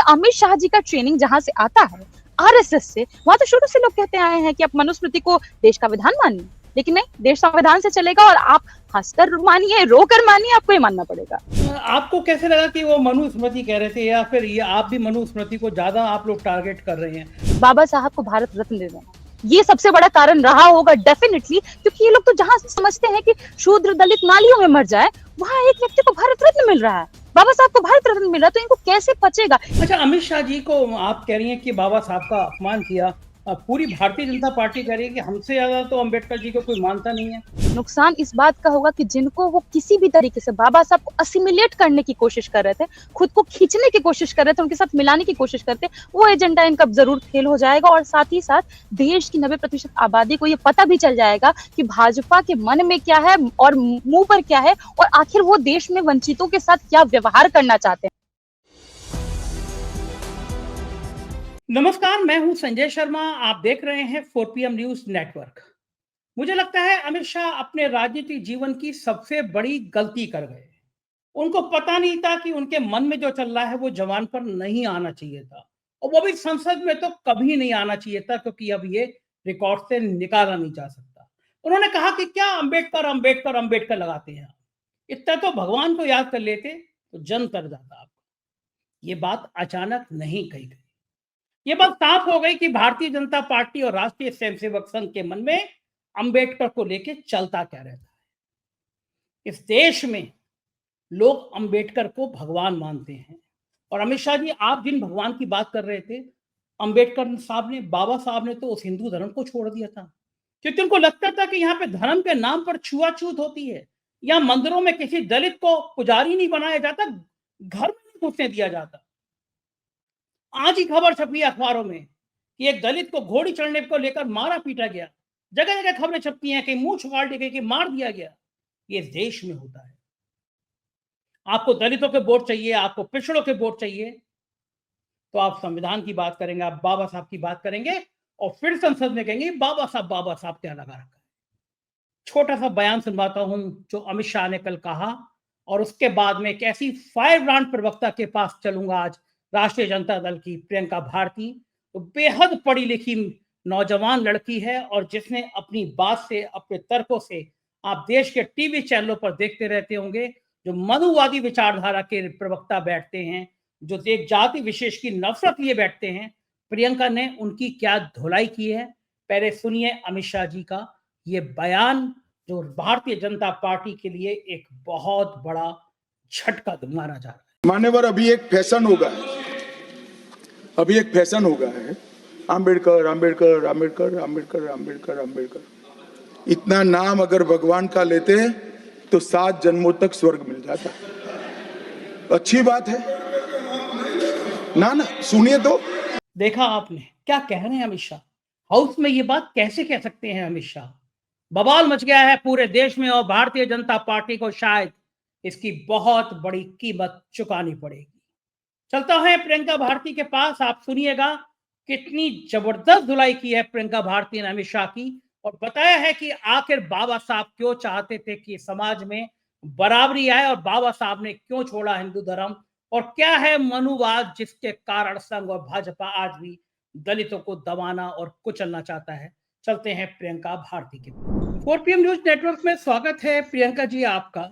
अमित शाह जी का ट्रेनिंग जहां से आता है, आरएसएस से, वहां तो शुरू से लोग कहते आए हैं कि आप मनुस्मृति को देश का विधान मानिए, लेकिन नहीं, देश संविधान से चलेगा और आप हंसकर मानिए, रोकर मानिए, आपको ये मानना पड़ेगा। आपको कैसे लगा कि वो मनुस्मृति कह रहे थे, या फिर ये आप भी मनुस्मृति को ज्यादा आप लोग टारगेट कर रहे हैं? बाबा साहब को भारत रत्न दे देना, ये सबसे बड़ा कारण रहा होगा डेफिनेटली, क्योंकि ये लोग तो जहां से समझते हैं कि शूद्र दलित नालियों में मर जाए, वहां एक व्यक्ति को भारत रत्न मिल रहा है, बाबा साहब को भारत रत्न मिल रहा है, तो इनको कैसे पचेगा? अच्छा, अमित शाह जी को आप कह रही हैं कि बाबा साहब का अपमान किया, पूरी भारतीय जनता पार्टी कह रही है कि हमसे ज्यादा तो अंबेडकर जी को कोई मानता नहीं है। नुकसान इस बात का होगा कि जिनको वो किसी भी तरीके से बाबा साहब को असिमिलेट करने की कोशिश कर रहे थे, खुद को खींचने की कोशिश कर रहे थे, उनके साथ मिलाने की कोशिश करते, वो एजेंडा इनका जरूर फेल हो जाएगा। और साथ ही साथ देश की 90% आबादी को ये पता भी चल जाएगा कि भाजपा के मन में क्या है और मुंह पर क्या है, और आखिर वो देश में वंचितों के साथ क्या व्यवहार करना चाहते हैं। नमस्कार, मैं हूं संजय शर्मा, आप देख रहे हैं 4PM न्यूज नेटवर्क। मुझे लगता है अमित शाह अपने राजनीतिक जीवन की सबसे बड़ी गलती कर गए। उनको पता नहीं था कि उनके मन में जो चल रहा है वो जवान पर नहीं आना चाहिए था, और वो भी संसद में तो कभी नहीं आना चाहिए था, क्योंकि अब ये रिकॉर्ड से निकाला नहीं जा सकता। उन्होंने कहा कि क्या अंबेडकर अंबेडकर अंबेडकर लगाते हैं, इतना तो भगवान को याद कर लेते तो जन्म कर जाता आपको। ये बात अचानक नहीं कही गई, ये बात साफ हो गई कि भारतीय जनता पार्टी और राष्ट्रीय स्वयंसेवक संघ के मन में अंबेडकर को लेकर चलता क्या रहता है। इस देश में लोग अंबेडकर को भगवान मानते हैं, और अमित शाह जी, आप जिन भगवान की बात कर रहे थे, अंबेडकर साहब ने, बाबा साहब ने तो उस हिंदू धर्म को छोड़ दिया था, क्योंकि उनको लगता था कि यहाँ पे धर्म के नाम पर छुआछूत होती है, या मंदिरों में किसी दलित को पुजारी नहीं बनाया जाता, घर में नहीं घुसने दिया जाता। आज ही खबर छपी अखबारों में कि एक दलित को घोड़ी चढ़ने को लेकर मारा पीटा गया, जगह जगह खबरें छपती हैं कि मुंह छुपा दी गई, कि मार दिया गया। ये देश में होता है। आपको दलितों के वोट चाहिए, आपको पिछड़ों के वोट चाहिए, तो आप संविधान की बात करेंगे, आप बाबा साहब की बात करेंगे, और फिर संसद में कहेंगे बाबा साहब क्या लगा रखा है। छोटा सा बयान सुनवाता हूं जो अमित शाह ने कल कहा, और उसके बाद में एक ऐसी फायर ब्रांड प्रवक्ता के पास चलूंगा आज, राष्ट्रीय जनता दल की प्रियंका भारती, तो बेहद पढ़ी लिखी नौजवान लड़की है, और जिसने अपनी बात से, अपने तर्कों से, आप देश के टीवी चैनलों पर देखते रहते होंगे, जो मनुवादी विचारधारा के प्रवक्ता बैठते हैं, जो एक जाति विशेष की नफरत लिए बैठते हैं, प्रियंका ने उनकी क्या धुलाई की है। पहले सुनिए अमित शाह जी का ये बयान, जो भारतीय जनता पार्टी के लिए एक बहुत बड़ा झटका माना जा रहा है। मान्यवर, अभी एक फैशन होगा है अंबेडकर अंबेडकर अंबेडकर अंबेडकर अंबेडकर अंबेडकर। इतना नाम अगर भगवान का लेते हैं तो 7 जन्मों तक स्वर्ग मिल जाता। अच्छी बात है ना? सुनिए तो। देखा आपने क्या कह रहे हैं अमित शाह? हाउस में ये बात कैसे कह सकते हैं अमित शाह? बवाल मच गया है पूरे देश में, और भारतीय जनता पार्टी को शायद इसकी बहुत बड़ी कीमत चुकानी पड़ेगी। चलता है प्रियंका भारती के पास, आप सुनिएगा कितनी जबरदस्त धुलाई की है प्रियंका भारती ने अमित शाह की, और बताया है कि आखिर बाबा साहब क्यों चाहते थे कि समाज में बराबरी आए, और बाबा साहब ने क्यों छोड़ा हिंदू धर्म, और क्या है मनुवाद जिसके कारण संघ और भाजपा आज भी दलितों को दबाना और कुचलना चाहता है। चलते हैं प्रियंका भारती के पास। 4PM न्यूज नेटवर्क में स्वागत है प्रियंका जी आपका।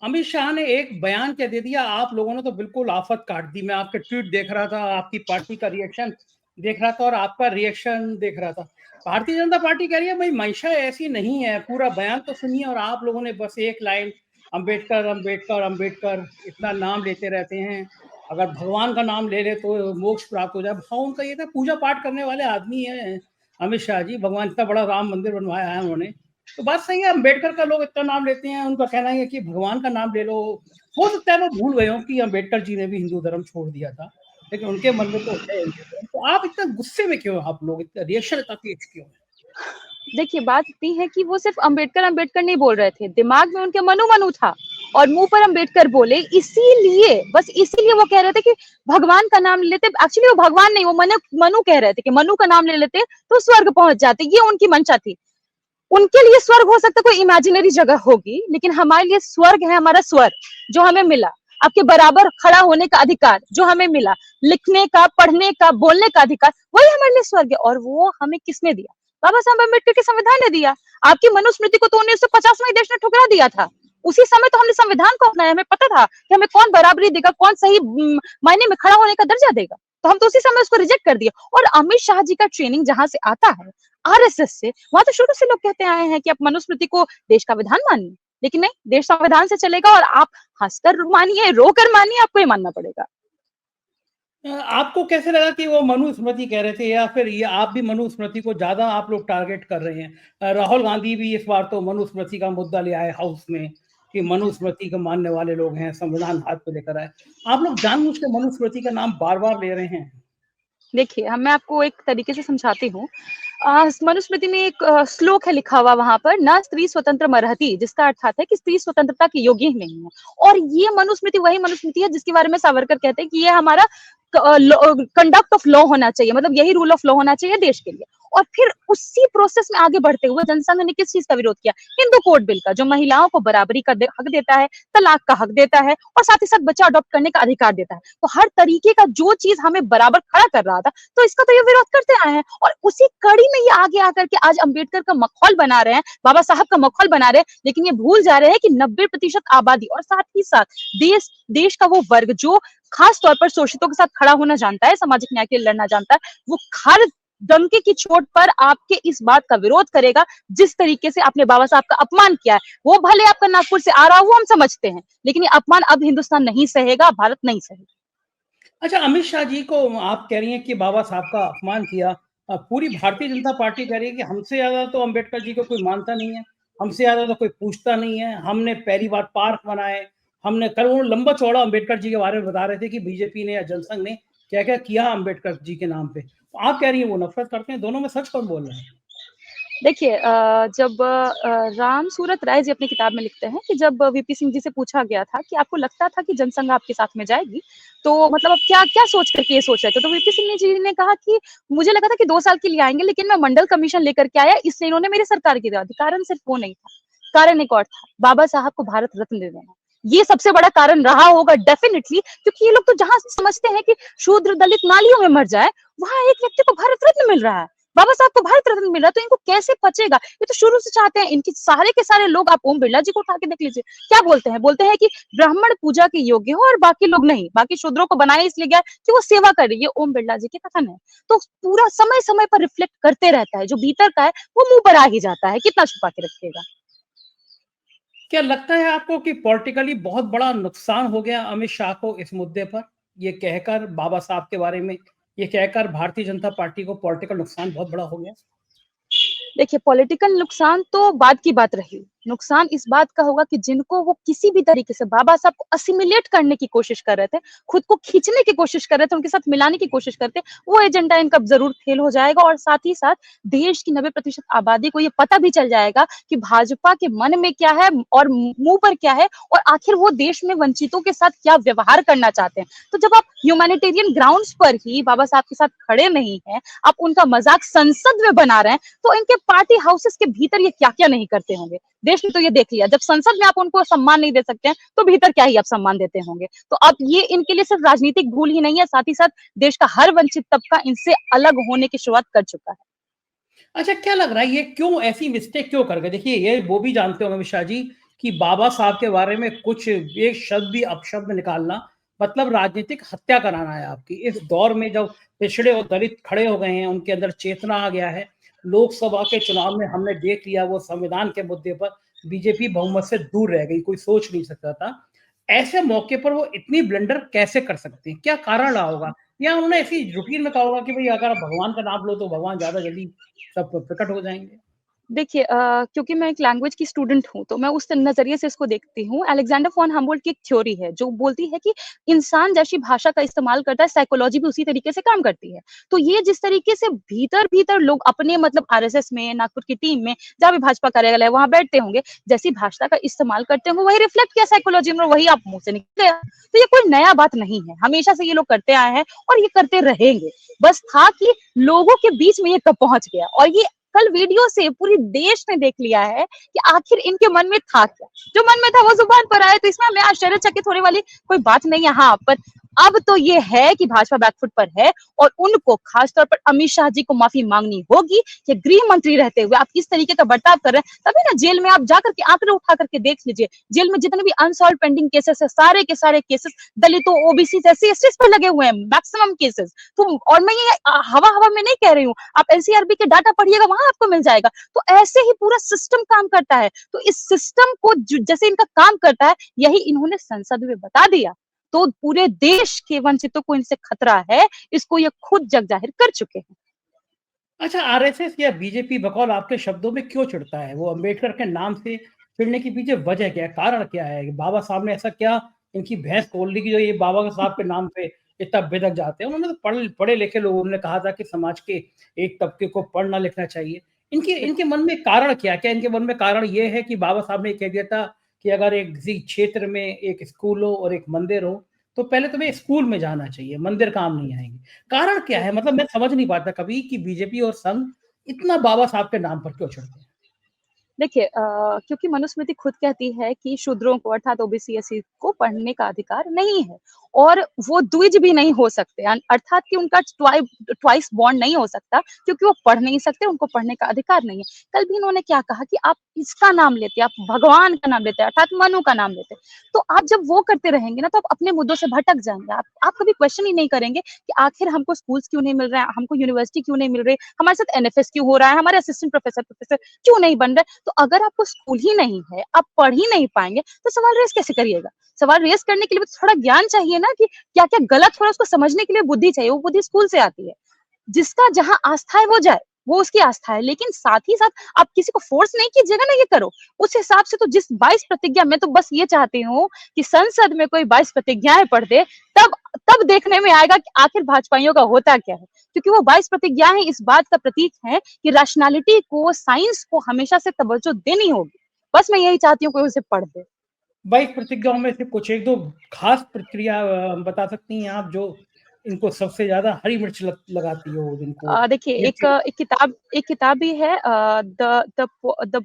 अमित शाह ने एक बयान क्या दे दिया, आप लोगों ने तो बिल्कुल आफत काट दी। मैं आपके ट्वीट देख रहा था, आपकी पार्टी का रिएक्शन देख रहा था, और आपका रिएक्शन देख रहा था। भारतीय जनता पार्टी कह रही है भाई मंशा ऐसी नहीं है, पूरा बयान तो सुनिए, और आप लोगों ने बस एक लाइन अंबेडकर अंबेडकर अंबेडकर इतना नाम लेते रहते हैं, अगर भगवान का नाम ले ले तो मोक्ष प्राप्त हो जाए। भाव उनका ये था, पूजा पाठ करने वाले आदमी है अमित शाह जी, भगवान इतना बड़ा राम मंदिर बनवाया है उन्होंने, तो बात सही है। अंबेडकर का लोग इतना नाम लेते हैं, उनका कहना है कि भगवान का नाम ले लो। हो सकता है वो भूल गए हो कि अंबेडकर जी ने भी हिंदू धर्म छोड़ दिया था, लेकिन उनके मन में तो है। तो आप इतना गुस्से में क्यों, आप लोग इतना रिएक्शन इतना तेज क्यों है? देखिए, बात इतनी है कि वो सिर्फ अंबेडकर अंबेडकर नहीं बोल रहे थे, दिमाग में उनके मनु मनु था, और मुंह पर अंबेडकर बोले, इसीलिए, बस इसीलिए वो कह रहे थे कि भगवान का नाम लेते। एक्चुअली वो भगवान नहीं, वो मनु कह रहे थे कि मनु का नाम ले लेते तो स्वर्ग पहुंच जाते, ये उनकी मंशा थी। उनके लिए स्वर्ग हो सकता है कोई इमेजिनरी जगह होगी, लेकिन हमारे लिए स्वर्ग है हमारा स्वर जो हमें मिला। आपके बराबर खड़ा होने का अधिकार जो हमें मिला, लिखने का, पढ़ने का, बोलने का अधिकार, वही हमारे लिए स्वर्ग है। और वो हमें किसने दिया? बाबा साहब अम्बेडकर के संविधान ने दिया। आपकी मनुस्मृति को तो 1950 में देश ने ठुकरा दिया था। उसी समय तो हमने संविधान को अपनाया, हमें पता था कि हमें कौन बराबरी देगा, कौन सही मायने में खड़ा होने का दर्जा देगा, तो हम तो उसी समय उसको रिजेक्ट कर दिया। और अमित शाह जी का ट्रेनिंग जहां से आता है, आरएसएस से, वहां तो शुरू से लोग कहते आए हैं कि आप मनुस्मृति को देश का विधान मानिए, लेकिन नहीं, देश संविधान से चलेगा। और आप हंसकर मानिए, रोकर मानिए, आपको ये मानना पड़ेगा। आपको कैसे लगा कि वो मनुस्मृति कह रहे थे, या फिर ये आप भी मनुस्मृति को ज्यादा आप लोग टारगेट कर रहे हैं? राहुल गांधी भी इस बार तो मनुस्मृति का मुद्दा ले आए हाउस में कि मनुस्मृति को मानने वाले लोग हैं, संविधान हाथ पे लेकर आए। आप लोग जानबूझ के मनुस्मृति का नाम बार बार ले रहे हैं। देखिए, मैं आपको एक तरीके से समझाती हूँ। मनुस्मृति में एक श्लोक है लिखा हुआ वहां पर, ना स्त्री स्वतंत्र मरहती, जिसका अर्थात है कि स्त्री स्वतंत्रता के योग्य ही नहीं है। और ये मनुस्मृति वही मनुस्मृति है जिसके बारे में सावरकर कहते हैं कि ये हमारा कंडक्ट ऑफ लॉ होना चाहिए, मतलब यही रूल ऑफ लॉ होना चाहिए देश के लिए। और फिर उसी प्रोसेस में आगे बढ़ते हुए जनसंघ ने किस चीज का विरोध किया? हिंदू कोड बिल का, जो महिलाओं को बराबरी का हक देता है, तलाक का हक देता है, और साथ ही साथ बच्चा अडॉप्ट करने का अधिकार देता है। तो हर तरीके का जो चीज हमें बराबर खड़ा कर रहा था, तो इसका तो ये विरोध करते आए हैं। और उसी कड़ी में ये आगे आकर के आज अम्बेडकर का मखौल बना रहे हैं, बाबा साहब का मखौल बना रहे हैं। लेकिन ये भूल जा रहे हैं कि 90% आबादी और साथ ही साथ देश का वो वर्ग जो खास तौर पर शोषितों के साथ खड़ा होना जानता है, सामाजिक न्याय के लिए लड़ना जानता है, वो हर डंके की चोट पर आपके इस बात का विरोध करेगा। जिस तरीके से आपने बाबा साहब का अपमान किया है, वो भले आपका नागपुर से आ रहा हो, वो हम समझते हैं, लेकिन ये अपमान अब हिंदुस्तान नहीं सहेगा, भारत नहीं सहेगा। अच्छा, अमित शाह जी को आप कह रही हैं कि बाबा साहब का अपमान किया। पूरी भारतीय जनता पार्टी कह रही है कि हमसे ज्यादा तो अम्बेडकर जी को कोई मानता नहीं है, हमसे ज्यादा तो कोई पूछता नहीं है, हमने पहली बार पार्क बनाए, हमने कल वो लंबा चौड़ा अम्बेडकर जी के बारे में बता रहे थे कि बीजेपी ने या जनसंघ ने क्या क्या किया अम्बेडकर जी के नाम पे। तो आप कह रही हैं वो नफरत करते हैं, दोनों में सच कौन बोल रहे हैं? देखिए, जब राम सूरत राय जी अपनी किताब में लिखते हैं कि जब वीपी सिंह जी से पूछा गया था कि आपको लगता था कि जनसंघ आपके साथ में जाएगी, तो मतलब आप क्या क्या सोच करके ये सोच रहे थे? तो वीपी सिंह जी ने कहा कि मुझे लगा था कि 2 साल के लिए आएंगे, लेकिन मैं मंडल कमीशन लेकर के आया, इसलिए इन्होंने मेरी सरकार गिरा दी। कारण सिर्फ वो नहीं था, कारण एक और था, बाबा साहब को भारत रत्न दे देना। ये सबसे बड़ा कारण रहा होगा डेफिनेटली, क्योंकि ये लोग तो जहां समझते हैं कि शूद्र दलित नालियों में मर जाए, वहां एक व्यक्ति को भारत रत्न मिल रहा है, बाबा साहब को भारत रत्न मिल रहा है, तो इनको कैसे पचेगा? ये तो शुरू से चाहते हैं। इनके सारे के सारे लोग, आप ओम बिरला जी को उठा के देख लीजिए, क्या बोलते हैं कि ब्राह्मण पूजा के योग्य हो और बाकी लोग नहीं, बाकी शूद्रों को बनाया इसलिए गया कि वो सेवा कर रही है। ओम बिरला जी के कथन है। तो पूरा समय समय पर रिफ्लेक्ट करते रहता है, जो भीतर का है वो मुंह पर आ ही जाता है, कितना छुपा के रखिएगा। क्या लगता है आपको कि पॉलिटिकली बहुत बड़ा नुकसान हो गया अमित शाह को इस मुद्दे पर, ये कहकर बाबा साहब के बारे में ये कहकर भारतीय जनता पार्टी को पॉलिटिकल नुकसान बहुत बड़ा हो गया? देखिए, पॉलिटिकल नुकसान तो बाद की बात रही। नुकसान इस बात का होगा कि जिनको वो किसी भी तरीके से बाबा साहब को असिमिलेट करने की कोशिश कर रहे थे, खुद को खींचने की कोशिश कर रहे थे, उनके साथ मिलाने की कोशिश करते, वो एजेंडा इनका जरूर फेल हो जाएगा। और साथ ही साथ देश की 90% आबादी को ये पता भी चल जाएगा कि भाजपा के मन में क्या है और मुंह पर क्या है, और आखिर वो देश में वंचितों के साथ क्या व्यवहार करना चाहते हैं। तो जब आप ह्यूमैनिटेरियन ग्राउंड्स पर ही बाबा साहब के साथ खड़े नहीं है, आप उनका मजाक संसद में बना रहे हैं, तो इनके पार्टी हाउसेस के भीतर ये क्या क्या नहीं करते होंगे। देश ने तो ये देख लिया, जब संसद में आप उनको सम्मान नहीं दे सकते हैं, तो भीतर क्या ही आप सम्मान देते होंगे। तो अब ये इनके लिए सिर्फ राजनीतिक भूल ही नहीं है, साथ ही साथ देश का हर वंचित तबका इनसे अलग होने की शुरुआत कर चुका है। अच्छा, क्या लग रहा है ये क्यों ऐसी मिस्टेक क्यों कर गए? देखिए, ये वो भी जानते होंगे अमित शाह जी कि बाबा साहब के बारे में कुछ एक शब्द भी अपशब्द निकालना मतलब राजनीतिक हत्या कराना है आपकी। इस दौर में जब पिछड़े और दलित खड़े हो गए हैं, उनके अंदर चेतना आ गया है। लोकसभा के चुनाव में हमने देख लिया, वो संविधान के मुद्दे पर बीजेपी बहुमत से दूर रह गई, कोई सोच नहीं सकता था। ऐसे मौके पर वो इतनी ब्लंडर कैसे कर सकते हैं? क्या कारण रहा होगा? या उन्होंने ऐसी रूटीन में कहा होगा कि भाई अगर आप भगवान का नाम लो तो भगवान ज्यादा जल्दी सब प्रकट हो जाएंगे? देखिए, क्योंकि मैं एक लैंग्वेज की स्टूडेंट हूँ, तो मैं उस नज़रिए से इसको देखती हूँ। अलेक्जेंडर फ़ॉन हम्बोल्ट की एक थ्योरी है, जो बोलती है कि इंसान जैसी भाषा का इस्तेमाल करता है, साइकोलॉजी भी उसी तरीके से काम करती है। तो ये जिस तरीके से भीतर-भीतर लोग अपने मतलब आरएसएस में, नागपुर की टीम में, जहाँ भी भाजपा कार्यालय है, वहाँ बैठते होंगे, जैसी भाषा का इस्तेमाल करते होंगे, वही रिफ्लेक्ट किया साइकोलॉजी में, वही आप मुँह से निकल गया। तो ये कोई नया बात नहीं है, हमेशा से ये लोग करते आए हैं और ये करते रहेंगे। बस था कि लोगों के बीच में ये कब पहुँच गया, और ये कल वीडियो से पूरी देश ने देख लिया है कि आखिर इनके मन में था क्या। जो मन में था वो जुबान पर आया, तो इसमें हमें आश्चर्यचकित होने वाली कोई बात नहीं है। हाँ, पर अब तो ये है कि भाजपा बैकफुट पर है और उनको खासतौर पर अमित शाह जी को माफी मांगनी होगी कि गृह मंत्री रहते हुए आप इस तरीके का बर्ताव कर रहे हैं। तभी ना जेल में आप जाकर के आंकड़े उठा करके देख लीजिए, जेल में जितने भी अनसॉल्व पेंडिंग केसेस है, सारे के सारे केसेस दलितों, ओबीसी, एससी, एसटी पर लगे हुए हैं, मैक्सिमम केसेस। तो और मैं ये हवा हवा में नहीं कह रही हूँ, आप एनसीआरबी के डाटा पढ़िएगा, वहां आपको मिल जाएगा। तो ऐसे ही पूरा सिस्टम काम करता है। तो इस सिस्टम को जैसे इनका काम करता है, यही इन्होंने संसद में बता दिया, तो पूरे देश के वंचितों को इनसे खतरा है, इसको ये खुद जग जाहिर कर चुके हैं। अच्छा, आरएसएस या बीजेपी बकौल आपके शब्दों में क्यों चिढ़ता है? वो अंबेडकर के नाम से चिढ़ने के पीछे वजह क्या है, कारण क्या है? बाबा साहब ने ऐसा क्या इनकी भैंस खोल दी कि जो ये बाबा साहब के नाम पे इतना बेधक जाते हैं? उन्होंने तो पढ़े लिखे लोगों ने कहा था कि समाज के एक तबके को पढ़ना लिखना चाहिए। इनके इनके मन में कारण क्या इनके मन में कारण ये है कि बाबा साहब ने कह दिया था कि अगर एक किसी क्षेत्र में एक स्कूल हो और एक मंदिर हो, तो पहले तुम्हें स्कूल में जाना चाहिए, मंदिर काम नहीं आएंगे। कारण क्या है? मतलब मैं समझ नहीं पाता कभी कि बीजेपी और संघ इतना बाबा साहब के नाम पर क्यों चढ़ते हैं? देखिए क्योंकि मनुस्मृति खुद कहती है कि शूद्रों को अर्थात ओबीसी एससी को पढ़ने का अधिकार नहीं है और वो द्विज भी नहीं हो सकते, अर्थात कि उनका ट्वाइस बॉन्ड नहीं हो सकता, क्योंकि वो पढ़ नहीं सकते, उनको पढ़ने का अधिकार नहीं है। कल भी इन्होंने क्या कहा कि आप इसका नाम लेते, आप भगवान का नाम लेते, अर्थात मनु का नाम लेते, तो आप जब वो करते रहेंगे ना, तो आप अपने मुद्दों से भटक जाएंगे। आप कभी क्वेश्चन ही नहीं करेंगे कि आखिर हमको स्कूल्स क्यों नहीं मिल रहे हैं, हमको यूनिवर्सिटी क्यों नहीं मिल रही, हमारे साथ एनएफएस क्यों हो रहा है, हमारे असिस्टेंट प्रोफेसर क्यों नहीं बन रहे। तो अगर आपको स्कूल ही नहीं है, आप पढ़ ही नहीं पाएंगे, तो सवाल रेस कैसे करिएगा? सवाल रेस करने के लिए तो थोड़ा ज्ञान चाहिए ना, कि क्या क्या गलत हो रहा है उसको समझने के लिए बुद्धि चाहिए। वो बुद्धि स्कूल से आती है। जिसका जहां आस्था है वो जाए, वो उसकी आस्था है, लेकिन साथ ही साथ आप किसी को फोर्स नहीं कीजिएगा ना, ये करो। उस हिसाब से तो जिस 22 प्रतिज्ञा, मैं तो बस ये चाहती हूँ कि संसद में कोई 22 प्रतिज्ञाएं पढ़ दे, तब तब देखने में आएगा कि आखिर भाजपाइयों का होता क्या है। क्योंकि वो 22 प्रतिज्ञाएं इस बात का प्रतीक है कि रैशनैलिटी को, साइंस को हमेशा से तवज्जो देनी होगी। बस मैं यही चाहती हूँ कोई उसे पढ़ दे। 22 प्रतिज्ञाओं में से कुछ एक दो खास प्रक्रिया बता सकती हैं आप, जो इनको सबसे ज्यादा हरी मिर्च लगाती हो, जिनको देखिए एक किताब भी है, the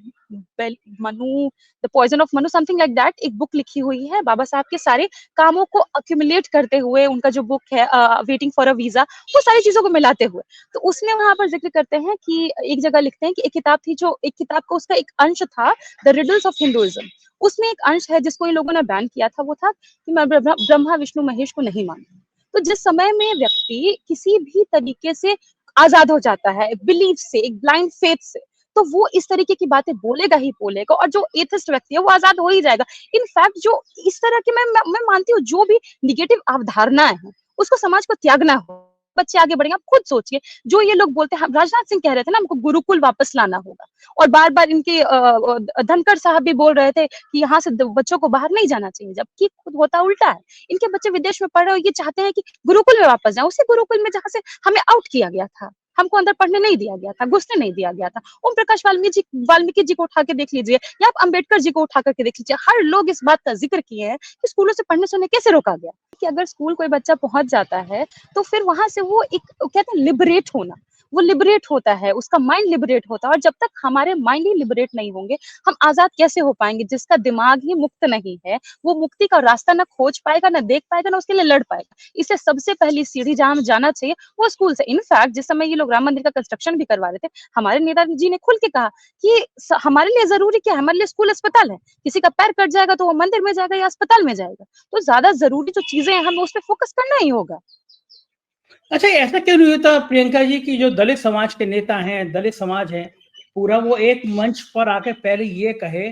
Manu the poison of Manu, something like that. एक बुक लिखी हुई है बाबा साहब के सारे कामों को अक्यूमुलेट करते हुए, उनका जो बुक है वेटिंग फॉर अ वीजा, वो सारी चीजों को मिलाते हुए। तो उसमें वहां पर जिक्र करते हैं कि एक जगह लिखते हैं कि एक किताब का उसका एक अंश था, द रिडल्स ऑफ हिंदुइज्म। उसमें एक अंश है जिसको इन लोगों ने बैन किया था, वो था कि मैं ब्रह्मा विष्णु महेश को नहीं मानता। तो जिस समय में व्यक्ति किसी भी तरीके से आजाद हो जाता है बिलीफ से, एक ब्लाइंड फेथ से, तो वो इस तरीके की बातें बोलेगा ही बोलेगा, और जो एथिस्ट व्यक्ति है वो आजाद हो ही जाएगा। इनफैक्ट जो इस तरह के, मैं मानती हूँ, जो भी निगेटिव अवधारणाएं हैं उसको समाज को त्यागना हो, बच्चे आगे बढ़ेंगे। आप खुद सोचिए, जो ये लोग बोलते हैं, राजनाथ सिंह कह रहे थे ना हमको गुरुकुल वापस लाना होगा, और बार बार इनके धनखड़ साहब भी बोल रहे थे कि यहाँ से बच्चों को बाहर नहीं जाना चाहिए, जबकि खुद होता उल्टा है। इनके बच्चे विदेश में पढ़ रहे हो, ये चाहते हैं कि गुरुकुल में वापस जाए, उसी गुरुकुल में जहाँ से हमें आउट किया गया था, हमको अंदर पढ़ने नहीं दिया गया था, घुसने नहीं दिया गया था। ओम प्रकाश वाल्मीकि जी को उठा के देख लीजिए, या आप अम्बेडकर जी को उठा करके देख लीजिए, हर लोग इस बात का जिक्र किए हैं कि स्कूलों से पढ़ने से उन्हें कैसे रोका गया। कि अगर स्कूल कोई बच्चा पहुंच जाता है, तो फिर वहां से वो एक कहते हैं लिबरेट होना, वो लिबरेट होता है, उसका माइंड लिबरेट होता है। और जब तक हमारे माइंड ही लिबरेट नहीं होंगे, हम आजाद कैसे हो पाएंगे? जिसका दिमाग ही मुक्त नहीं है, वो मुक्ति का रास्ता ना खोज पाएगा, ना देख पाएगा, ना उसके लिए लड़ पाएगा। इसलिए सबसे पहली सीढ़ी जहां हमें जाना चाहिए वो स्कूल से। इनफैक्ट जिस समय ये लोग राम मंदिर का कंस्ट्रक्शन भी करवा रहे थे, हमारे नेताजी ने खुल के कहा कि हमारे लिए जरूरी क्या है, हमारे लिए स्कूल अस्पताल है। किसी का पैर कट जाएगा तो वो मंदिर में जाएगा या अस्पताल में जाएगा। तो ज्यादा जरूरी जो चीजें हैं, हमें उस पर फोकस करना ही होगा। अच्छा, ऐसा क्यों नहीं होता प्रियंका जी की जो दलित समाज के नेता हैं, दलित समाज है पूरा, वो एक मंच पर आके पहले ये कहे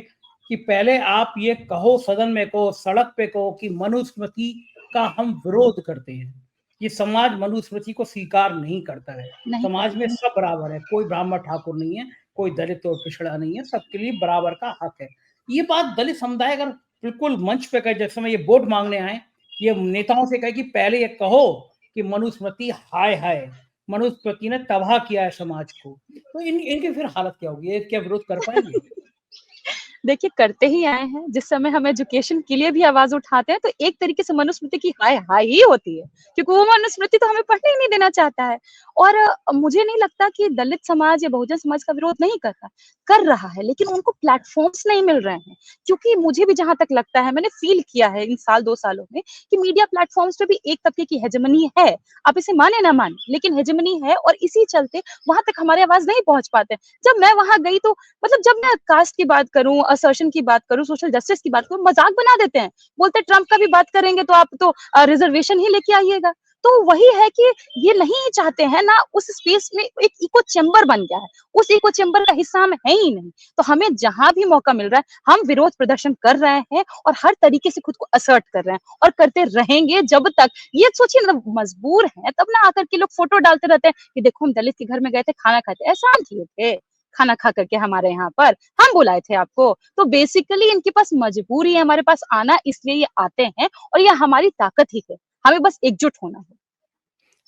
कि पहले आप ये कहो, सदन में कहो, सड़क पे कहो कि मनुस्मृति का हम विरोध करते हैं। ये समाज मनुस्मृति को स्वीकार नहीं करता है। नहीं, समाज में सब बराबर है, कोई ब्राह्मण ठाकुर नहीं है, कोई दलित और पिछड़ा नहीं है, सबके लिए बराबर का हक है। ये बात दलित समुदाय अगर बिल्कुल मंच पे कहे, जिस समय ये वोट मांगने आए, ये नेताओं से कहे कि पहले ये कहो कि मनुस्मृति हाय हाय, मनुस्मृति ने तबाह किया है समाज को, तो इनकी फिर हालत क्या होगी? ये क्या विरोध कर पाएंगे? देखिए, करते ही आए हैं। जिस समय हम एजुकेशन के लिए भी आवाज उठाते हैं, तो एक तरीके से मनुस्मृति की हाय हाय ही होती है, क्योंकि वो मनुस्मृति तो हमें पढ़ने ही नहीं देना करना चाहता है। और मुझे नहीं लगता कि दलित समाज या बहुजन समाज का विरोध नहीं करता, कर रहा है, लेकिन उनको प्लेटफ़ॉर्म्स नहीं मिल रहे हैं। क्योंकि मुझे भी जहाँ तक लगता है, मैंने फ़ील किया है इन साल 2 सालों में कि मीडिया प्लेटफ़ॉर्म्स पे भी एक तबके की हेजेमनी है। आप इसे माने ना माने, लेकिन हेजेमनी है और इसी चलते वहाँ तक हमारी आवाज़ नहीं पहुँच पाते हैं। जब मैं वहाँ गई तो मतलब जब मैं कास्ट की बात करूँ, असर्शन की बात करूँ, सोशल जस्टिस की बात करूँ, मज़ाक बना देते हैं। बोलते हैं ट्रम्प का भी बात करेंगे तो आप तो रिज़र्वेशन ही लेके आइएगा। तो वही है कि ये नहीं चाहते हैं ना, उस स्पेस में एक इको चैम्बर बन गया है। उस इको चैम्बर का हिस्सा हम हैं ही नहीं। तो हमें जहाँ भी मौका मिल रहा है, हम विरोध प्रदर्शन कर रहे हैं और हर तरीके से खुद को असर्ट कर रहे हैं और करते रहेंगे जब तक ये सोचिए ना, मजबूर हैं तब ना आकर के लोग फोटो डालते रहते हैं कि देखो हम दलित के घर में गए थे, खाना खाए थे, एहसान किए थे खाना खा करके हमारे यहाँ पर, हम बुलाए थे आपको। तो बेसिकली इनके पास मजबूरी है हमारे पास आना, इसलिए ये आते हैं और ये हमारी ताकत ही है। हमें बस एकजुट होना है।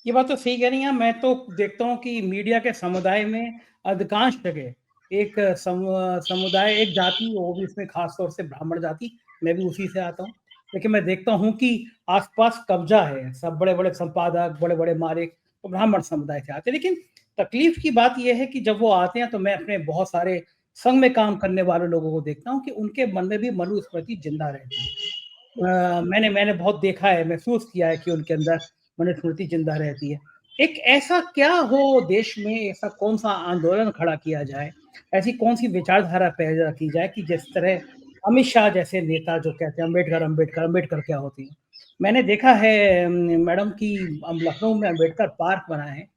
ये बात तो सही कह रही हैं। मैं तो देखता हूँ कि मीडिया के समुदाय में अधिकांश जगह एक समुदाय, एक जाति, वो भी इसमें खास तौर से ब्राह्मण जाति, मैं भी उसी से आता हूँ। लेकिन मैं देखता हूँ कि आसपास कब्जा है, सब बड़े-बड़े संपादक, बड़े-बड़े मालिक तो ब्राह्मण समुदाय से आते हैं। लेकिन तकलीफ की बात ये है कि जब वो आते हैं तो मैं अपने बहुत सारे संघ में काम करने वाले लोगों को देखता हूँ कि उनके मन में भी मनुस्मृति जिंदा रहती है। मैंने मैंने बहुत देखा है, महसूस किया है कि उनके अंदर मनुस्मृति जिंदा रहती है। एक ऐसा क्या हो देश में, ऐसा कौन-सा आंदोलन खड़ा किया जाए, ऐसी कौन-सी विचारधारा पैदा की जाए कि जिस तरह अमित शाह जैसे नेता जो कहते हैं अम्बेडकर, अम्बेडकर, अम्बेडकर क्या होती है। मैंने देखा है मैडम कि लखनऊ में अम्बेडकर पार्क बना है।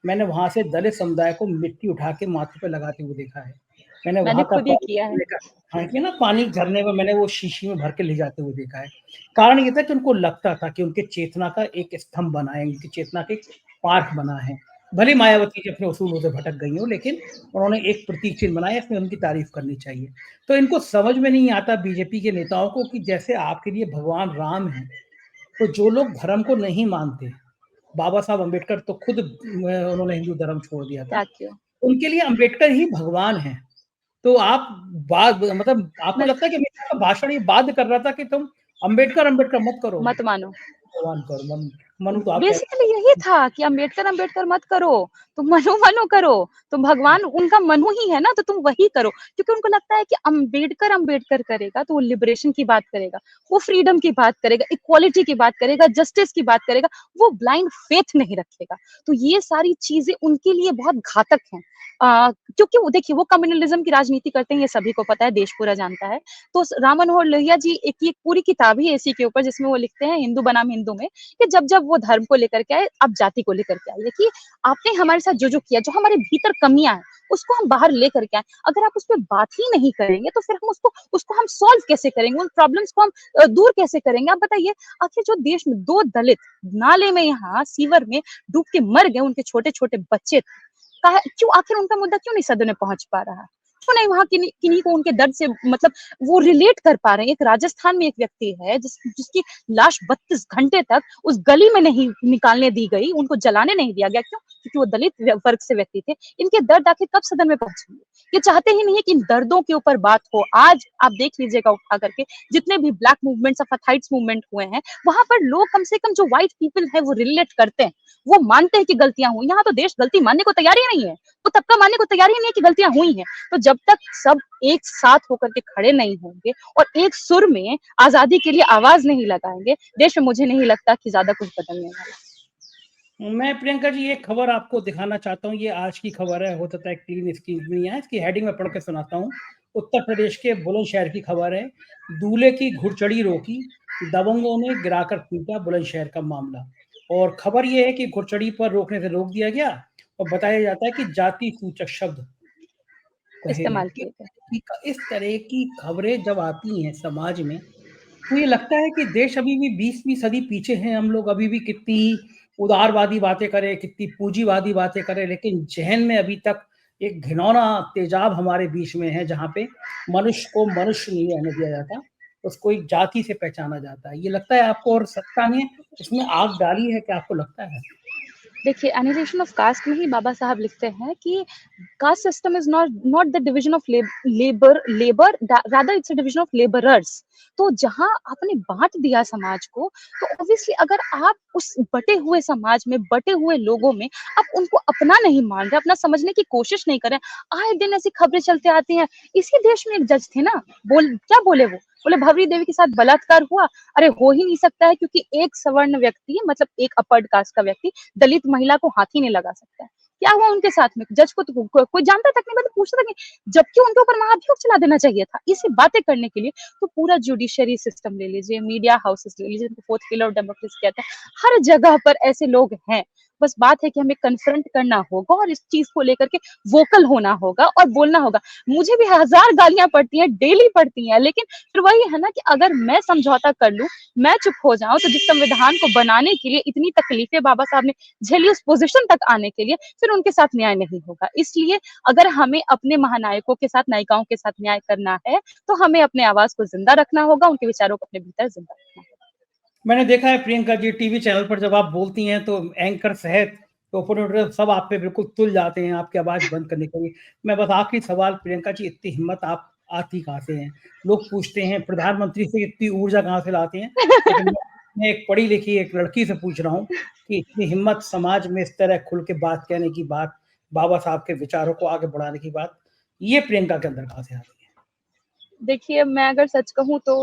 मैंने वहाँ से दलित समुदाय को मिट्टी उठा के माथे पे लगाते हुए देखा है। मैंने मैंने वहाँ का खुद ये पानी किया है। झरने का, हाँ, कि ना पानी झरने में मैंने वो शीशी में भर के ले जाते हुए देखा है। कारण ये था कि उनको लगता था कि उनके चेतना का एक स्तंभ बना है, उनकी चेतना का एक पार्क बना है। भले मायावती जी अपने उसूलों से भटक गई हों, लेकिन उन्होंने एक प्रतीक चिन्ह बनाया, इसमें उनकी तारीफ करनी चाहिए। तो इनको समझ में नहीं आता बीजेपी के नेताओं को कि जैसे आपके लिए भगवान राम हैं, तो जो लोग धर्म को नहीं मानते, बाबा साहब अम्बेडकर तो खुद उन्होंने हिंदू धर्म छोड़ दिया था। Thank you. उनके लिए अम्बेडकर ही भगवान हैं। तो आप बात मतलब आपको मैं लगता है कि अमित शाह का भाषण ये बाध्य कर रहा था कि तुम अम्बेडकर, अम्बेडकर मत करो, मत मानो। भगवान करो, मनु तो आप कह रहे बेसिकली यही था कि अम्बेडकर अम्बेडकर मत करो, तुम मनु मनु करो। तुम भगवान उनका मनु ही है ना, तो तुम वही करो। क्योंकि उनको लगता है कि अम्बेडकर अम्बेडकर करेगा तो वो लिबरेशन की बात करेगा, वो फ्रीडम की बात करेगा, इक्वालिटी की बात करेगा, जस्टिस की बात करेगा, वो ब्लाइंड फेथ नहीं रखेगा। तो ये सारी चीजें उनके लिए बहुत घातक हैं। क्योंकि वो देखिए वो कम्युनलिज्म की राजनीति करते हैं, ये सभी को पता है, देश पूरा जानता है। तो राम मनोहर लोहिया जी एक पूरी किताब ही है इसी के ऊपर, जिसमें वो लिखते हैं हिंदू बनाम हिंदू में, कि जब वो धर्म को लेकर के आए, अब जाति को लेकर के आइए, कि आपने हमारे साथ जो किया, जो हमारे भीतर कमियां हैं, उसको हम बाहर लेकर के आए। अगर आप उस पर बात ही नहीं करेंगे तो फिर हम उसको हम सॉल्व कैसे करेंगे, उन प्रॉब्लम्स को हम दूर कैसे करेंगे। आप बताइए, आखिर जो देश में 2 दलित नाले में, यहाँ सीवर में डूब के मर गए, उनके छोटे छोटे बच्चे थे, क्यों, आखिर उनका मुद्दा क्यों नहीं सदन में पहुंच पा रहा? क्यों नहीं वहां किन्हीं को उनके दर्द से मतलब वो रिलेट कर पा रहे हैं? एक राजस्थान में एक व्यक्ति है जिसकी लाश 32 घंटे तक उस गली में नहीं निकालने दी गई, उनको जलाने नहीं दिया गया। क्यों? क्योंकि वो दलित वर्ग से व्यक्ति थे। इनके दर्द आखिर कब सदन में पहुंचेंगे? ये चाहते ही नहीं है कि इन दर्दों के ऊपर बात हो। आज आप देख लीजिएगा उठा करके, जितने भी ब्लैक मूवमेंट्स, अपार्थाइड्स मूवमेंट हुए हैं, वहां पर लोग कम से कम जो व्हाइट पीपल है वो रिलेट करते हैं, वो मानते हैं कि गलतियां हुई। यहाँ तो देश गलती मानने को तैयार ही नहीं है, वो तबका मानने को तैयार ही नहीं है कि गलतियां हुई हैं। तो जब तक सब एक साथ होकर के खड़े नहीं होंगे और एक सुर में आजादी के लिए आवाज नहीं लगाएंगे, देश में मुझे नहीं लगता कि ज्यादा कुछ बदलने वाला है। मैं प्रियंका जी एक खबर आपको दिखाना चाहता हूँ। ये आज की खबर है, हो सकता है क्लीन स्क्रीन नहीं है, इसकी हेडिंग में पढ़ के सुनाता हूँ। उत्तर प्रदेश के बुलंदशहर की खबर है। दूल्हे की घुड़चढ़ी रोकी, दबंगों ने गिराकर पीटा, बुलंदशहर का मामला। और खबर ये है कि घुड़चढ़ी पर रोकने से रोक दिया गया और बताया जाता है कि जाति सूचक शब्द कहे इस्तेमाल गए। किए गए। इस तरह की खबरें जब आती हैं समाज में, तो ये लगता है कि देश अभी भी 20वीं सदी पीछे हैं। हम लोग अभी भी कितनी उदारवादी बातें करें, कितनी पूंजीवादी बातें करें, लेकिन ज़हन में अभी तक एक घिनौना तेजाब हमारे बीच में है, जहाँ पे मनुष्य को मनुष्य नहीं रहने दिया जाता, उसको एक जाति से पहचाना जाता है। ये लगता है आपको? और सत्ता ने इसमें आग डाली है, क्या आपको लगता है? देखिए, एनिमेशन ऑफ कास्ट में ही बाबा साहब लिखते हैं कि caste system is not the division of labour rather it's a division of labourers. तो जहां आपने बांट दिया समाज को, तो ऑब्वियसली अगर आप उस बटे हुए समाज में, बटे हुए लोगों में आप उनको अपना नहीं मान रहे, अपना समझने की कोशिश नहीं कर रहे, आए दिन ऐसी खबरें चलते आती हैं। इसी देश में एक जज थे ना, क्या बोले वो, बोले भवरी देवी के साथ बलात्कार हुआ। अरे हो ही नहीं सकता है, क्योंकि एक सवर्ण व्यक्ति, मतलब एक अपर्ड कास्ट का व्यक्ति दलित महिला को हाथ ही नहीं लगा सकता है। क्या हुआ उनके साथ में? जज को तो कोई जानता तक नहीं, मतलब पूछता तक नहीं, जबकि उनके ऊपर महाभियोग चला देना चाहिए था इसी बातें करने के लिए। तो पूरा जुडिशरी सिस्टम ले लीजिए, मीडिया हाउसेस ले लीजिए, फोर्थ पिलर ऑफ डेमोक्रेसी कहते हैं, हर जगह पर ऐसे लोग हैं। बस बात है कि हमें कन्फ्रंट करना होगा और इस चीज को लेकर के वोकल होना होगा और बोलना होगा। मुझे भी 1000 गालियां पड़ती हैं, डेली पड़ती हैं, लेकिन फिर वही है ना कि अगर मैं समझौता कर लूं, मैं चुप हो जाऊं, तो जिस संविधान को बनाने के लिए इतनी तकलीफें बाबा साहब ने झेली, उस पोजीशन तक आने के लिए फिर उनके साथ न्याय नहीं होगा। इसलिए अगर हमें अपने महानायकों के साथ, नायिकाओं के साथ न्याय करना है, तो हमें अपने आवाज को जिंदा रखना होगा, उनके विचारों को अपने भीतर जिंदा रखना होगा। मैंने देखा है प्रियंका जी, टीवी चैनल पर जब आप बोलती हैं तो एंकर सहित ऑपरेटर सब आप पे बिल्कुल तुल जाते हैं आपकी आवाज बंद करने के लिए। मैं बस आखिरी सवाल, प्रियंका जी, इतनी हिम्मत आप आती कहाँ से हैं? लोग पूछते हैं प्रधानमंत्री से इतनी ऊर्जा कहाँ से लाते हैं, लेकिन मैं एक पढ़ी लिखी एक लड़की से पूछ रहा हूँ कि इतनी हिम्मत समाज में इस तरह खुल के बात कहने की बात, बाबा साहब के विचारों को आगे बढ़ाने की बात, ये प्रियंका के अंदर कहाँ से आती है? देखिए, मैं अगर सच कहूँ तो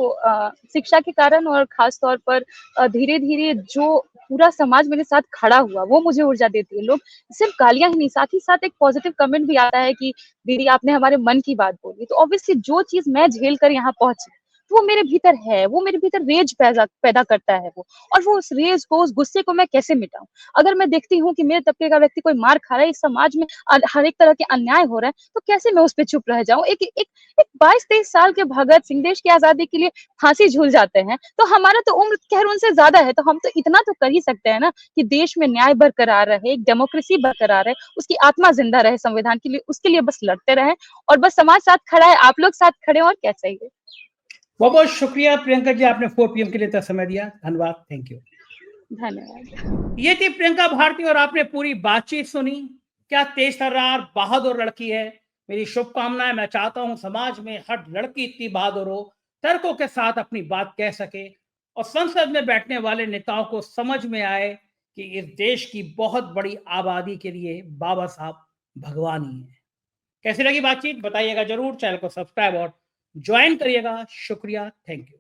शिक्षा के कारण और खास तौर पर धीरे-धीरे जो पूरा समाज मेरे साथ खड़ा हुआ, वो मुझे ऊर्जा देती है। लोग सिर्फ़ गालियाँ ही नहीं, साथ ही साथ एक पॉज़िटिव कमेंट भी आता है कि दीदी आपने हमारे मन की बात बोली। तो ऑब्वियसली जो चीज़ मैं झेल कर यहाँ पहुँची, वो मेरे भीतर है, वो मेरे भीतर रेज पैदा पैदा करता है वो। और वो उस रेज को, उस गुस्से को मैं कैसे मिटाऊँ? अगर मैं देखती हूँ कि मेरे तबके का व्यक्ति कोई मार खा रहा है, इस समाज में हर एक तरह के अन्याय हो रहा है, तो कैसे मैं उस पे चुप रह जाऊँ? एक एक एक 22-23 साल के भगत सिंह देश की आजादी के लिए फांसी झूल जाते हैं, तो हमारा तो उम्र खैर उनसे ज्यादा है, तो हम तो इतना तो कर ही सकते हैं ना कि देश में न्याय बरकरार रहे, एक डेमोक्रेसी बरकरार रहे, उसकी आत्मा जिंदा रहे संविधान के लिए, उसके लिए बस लड़ते रहें। और बस समाज साथ खड़ा है, आप लोग साथ खड़े हैं, और क्या चाहिए। बहुत बहुत शुक्रिया प्रियंका जी, आपने 4 PM के लिए इतना समय दिया। धन्यवाद, थैंक यू। धन्यवाद। ये थी प्रियंका भारती और आपने पूरी बातचीत सुनी। क्या तेज तर्रार बहादुर लड़की है। मेरी शुभकामनाएं। मैं चाहता हूं समाज में हर लड़की इतनी बहादुर हो, तर्कों के साथ अपनी बात कह सके और संसद में बैठने वाले नेताओं को समझ में आए कि इस देश की बहुत बड़ी आबादी के लिए बाबा साहब भगवान ही है। कैसी लगी बातचीत बताइएगा जरूर। चैनल को सब्सक्राइब और ज्वाइन करिएगा। शुक्रिया, थैंक यू।